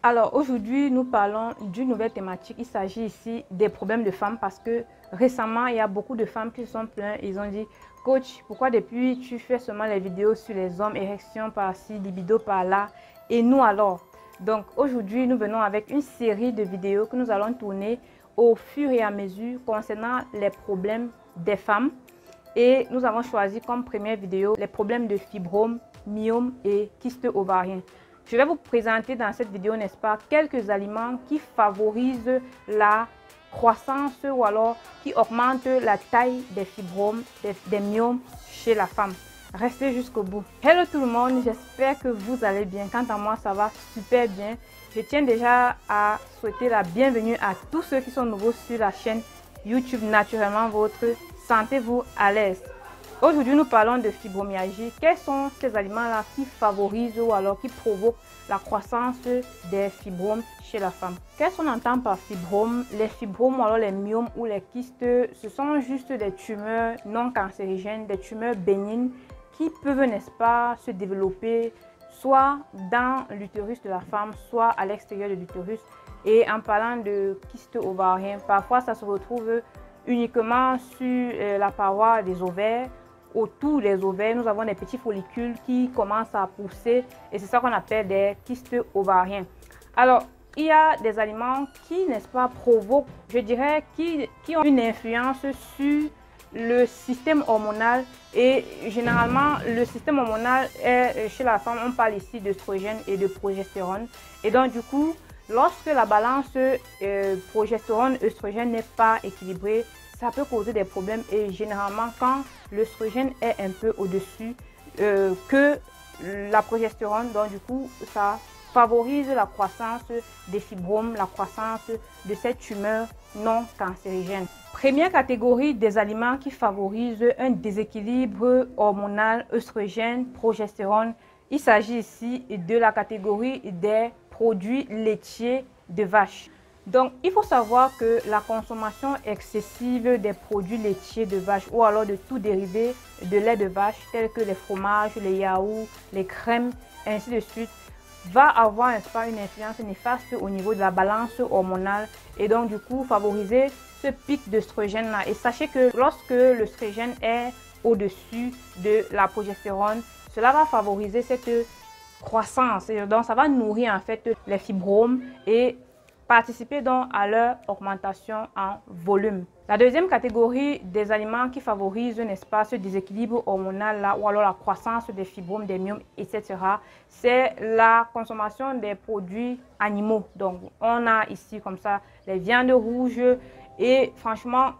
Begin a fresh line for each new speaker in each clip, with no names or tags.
Alors aujourd'hui, nous parlons d'une nouvelle thématique. Il s'agit ici des problèmes de femmes parce que récemment, il y a beaucoup de femmes qui se sont plaintes. Ils ont dit, coach, pourquoi depuis tu fais seulement les vidéos sur les hommes, érection par-ci, libido par-là, et nous alors? Donc aujourd'hui, nous venons avec une série de vidéos que nous allons tourner au fur et à mesure concernant les problèmes des femmes. Et nous avons choisi comme première vidéo les problèmes de fibrome, myome et kyste ovarien. Je vais vous présenter dans cette vidéo, n'est-ce pas, quelques aliments qui favorisent la croissance ou alors qui augmentent la taille des fibromes, des myomes chez la femme. Restez jusqu'au bout. Hello tout le monde, j'espère que vous allez bien. Quant à moi, ça va super bien. Je tiens déjà à souhaiter la bienvenue à tous ceux qui sont nouveaux sur la chaîne YouTube Naturellement Votre. Sentez-vous à l'aise. Aujourd'hui, nous parlons de fibromyalgie. Quels sont ces aliments-là qui favorisent ou alors qui provoquent la croissance des fibromes chez la femme? Qu'est-ce qu'on entend par fibrome? Les fibromes ou alors les myomes ou les kystes, ce sont juste des tumeurs non cancérigènes, des tumeurs bénignes qui peuvent, n'est-ce pas, se développer soit dans l'utérus de la femme, soit à l'extérieur de l'utérus. Et en parlant de kyste ovarien, parfois ça se retrouve uniquement sur la paroi des ovaires. Autour des ovaires, nous avons des petits follicules qui commencent à pousser et c'est ça qu'on appelle des kystes ovariens. Alors, il y a des aliments qui, n'est-ce pas, provoquent, je dirais, qui ont une influence sur le système hormonal et généralement, le système hormonal est chez la femme, on parle ici d'œstrogène et de progestérone. Et donc, du coup, lorsque la balance progestérone-œstrogène n'est pas équilibrée, ça peut causer des problèmes et généralement quand l'œstrogène est un peu au-dessus que la progestérone, donc du coup ça favorise la croissance des fibromes, la croissance de ces tumeurs non cancérigènes. Première catégorie des aliments qui favorisent un déséquilibre hormonal œstrogène-progestérone. Il s'agit ici de la catégorie des produits laitiers de vache. Donc, il faut savoir que la consommation excessive des produits laitiers de vache ou alors de tout dérivé de lait de vache, tels que les fromages, les yaourts, les crèmes, ainsi de suite, va avoir, n'est-ce pas, une influence néfaste au niveau de la balance hormonale et donc du coup favoriser ce pic d'œstrogène-là. Et sachez que lorsque l'œstrogène est au-dessus de la progestérone, cela va favoriser cette croissance. Et donc, ça va nourrir en fait les fibromes et participer donc à leur augmentation en volume. La deuxième catégorie des aliments qui favorisent, n'est-ce pas, ce déséquilibre hormonal là, ou alors la croissance des fibromes, des myomes, etc., c'est la consommation des produits animaux. Donc, on a ici comme ça les viandes rouges et franchement,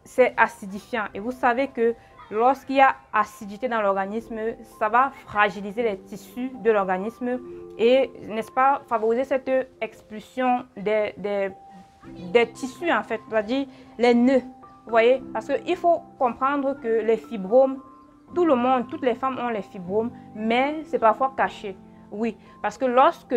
c'est acidifiant. Et vous savez que lorsqu'il y a acidité dans l'organisme, ça va fragiliser les tissus de l'organisme et, n'est-ce pas, favoriser cette expulsion des tissus, en fait, c'est-à-dire les nœuds. Vous voyez, parce qu'il faut comprendre que les fibromes, tout le monde, toutes les femmes ont les fibromes, mais c'est parfois caché. Oui, parce que lorsque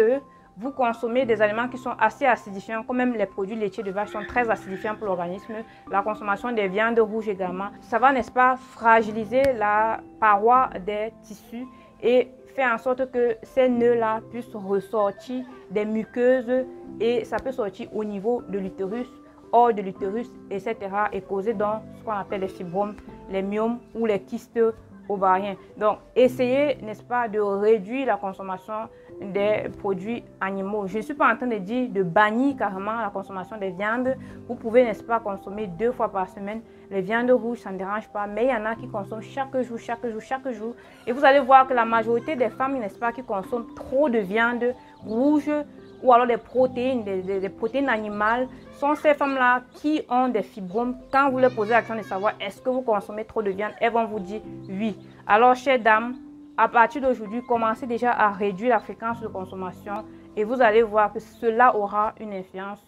vous consommez des aliments qui sont assez acidifiants, comme même les produits laitiers de vache sont très acidifiants pour l'organisme, la consommation des viandes rouges également, ça va, n'est-ce pas, fragiliser la paroi des tissus et faire en sorte que ces nœuds-là puissent ressortir des muqueuses et ça peut sortir au niveau de l'utérus, hors de l'utérus, etc. et causer donc ce qu'on appelle les fibromes, les myomes ou les kystes ovariens. Donc, essayez, n'est-ce pas, de réduire la consommation des produits animaux. Je ne suis pas en train de dire de bannir carrément la consommation des viandes. Vous pouvez, n'est-ce pas, consommer 2 fois par semaine. Les viandes rouges, ça ne dérange pas, mais il y en a qui consomment chaque jour. Et vous allez voir que la majorité des femmes, n'est-ce pas, qui consomment trop de viande rouge ou alors des protéines, des protéines animales, sont ces femmes-là qui ont des fibromes. Quand vous leur posez la question de savoir est-ce que vous consommez trop de viande, elles vont vous dire oui. Alors, chères dames, à partir d'aujourd'hui, commencez déjà à réduire la fréquence de consommation et vous allez voir que cela aura une influence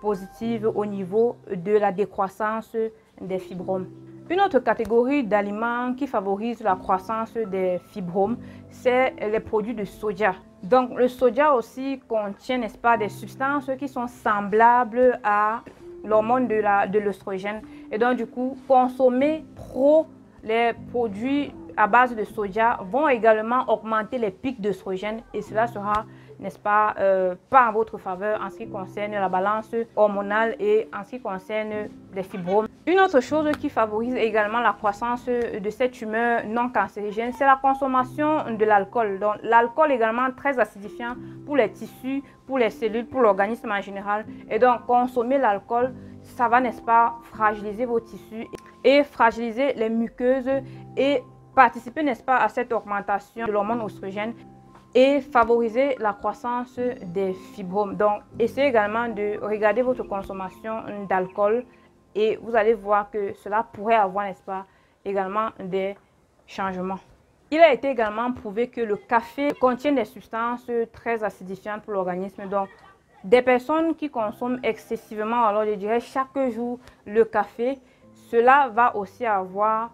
positive au niveau de la décroissance des fibromes. Une autre catégorie d'aliments qui favorise la croissance des fibromes, c'est les produits de soja. Donc, le soja aussi contient, n'est-ce pas, des substances qui sont semblables à l'hormone de l'œstrogène. Et donc, du coup, consommer trop les produits à base de soja vont également augmenter les pics d'œstrogène et cela sera n'est-ce pas, pas en votre faveur en ce qui concerne la balance hormonale et en ce qui concerne les fibromes. Une autre chose qui favorise également la croissance de cette humeur non cancérigène, c'est la consommation de l'alcool. Donc l'alcool est également très acidifiant pour les tissus, pour les cellules, pour l'organisme en général. Et donc consommer l'alcool, ça va, n'est-ce pas, fragiliser vos tissus et fragiliser les muqueuses et participer, n'est-ce pas, à cette augmentation de l'hormone oestrogène et favoriser la croissance des fibromes. Donc, essayez également de regarder votre consommation d'alcool et vous allez voir que cela pourrait avoir, n'est-ce pas, également des changements. Il a été également prouvé que le café contient des substances très acidifiantes pour l'organisme. Donc, des personnes qui consomment excessivement, alors je dirais chaque jour, le café, cela va aussi avoir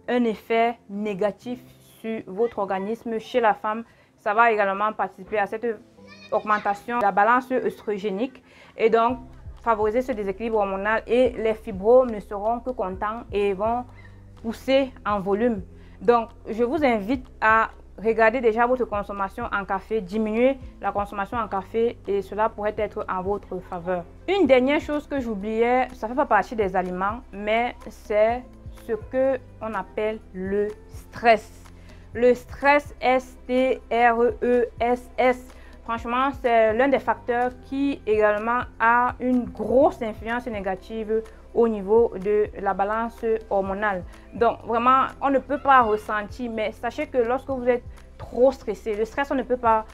un effet négatif sur votre organisme. Chez la femme, ça va également participer à cette augmentation de la balance œstrogénique et donc favoriser ce déséquilibre hormonal, et les fibromes ne seront que contents et vont pousser en volume. Donc, je vous invite à regarder déjà votre consommation en café, diminuer la consommation en café et cela pourrait être en votre faveur. Une dernière chose que j'oubliais, ça ne fait pas partie des aliments, mais c'est ce que on appelle le stress. Le stress, S-T-R-E-S-S. Franchement, c'est l'un des facteurs qui également a une grosse influence négative au niveau de la balance hormonale. Donc, vraiment, on ne peut pas ressentir, mais sachez que lorsque vous êtes trop stressé, le stress, on ne peut pas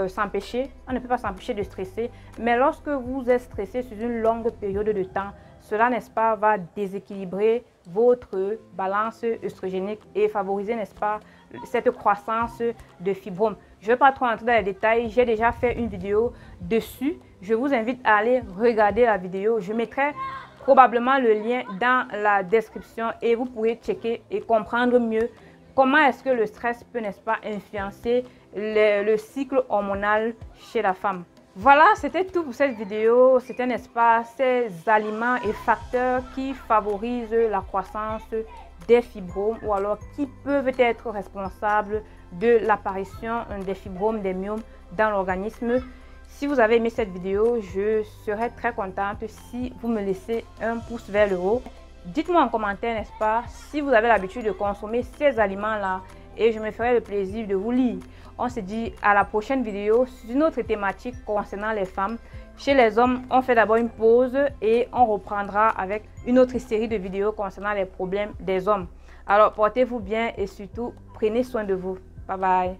s'empêcher, de stresser, mais lorsque vous êtes stressé sur une longue période de temps, cela, n'est-ce pas, va déséquilibrer votre balance œstrogénique et favoriser, n'est-ce pas, cette croissance de fibromes. Je ne vais pas trop entrer dans les détails, j'ai déjà fait une vidéo dessus. Je vous invite à aller regarder la vidéo. Je mettrai probablement le lien dans la description et vous pourrez checker et comprendre mieux comment est-ce que le stress peut, n'est-ce pas, influencer le cycle hormonal chez la femme. Voilà, c'était tout pour cette vidéo. C'était, n'est-ce pas, ces aliments et facteurs qui favorisent la croissance des fibromes ou alors qui peuvent être responsables de l'apparition des fibromes, des myomes dans l'organisme. Si vous avez aimé cette vidéo, je serais très contente si vous me laissez un pouce vers le haut. Dites-moi en commentaire, n'est-ce pas, si vous avez l'habitude de consommer ces aliments-là et je me ferai le plaisir de vous lire. On se dit à la prochaine vidéo sur une autre thématique concernant les femmes. Chez les hommes, on fait d'abord une pause et on reprendra avec une autre série de vidéos concernant les problèmes des hommes. Alors, portez-vous bien et surtout, prenez soin de vous. Bye bye.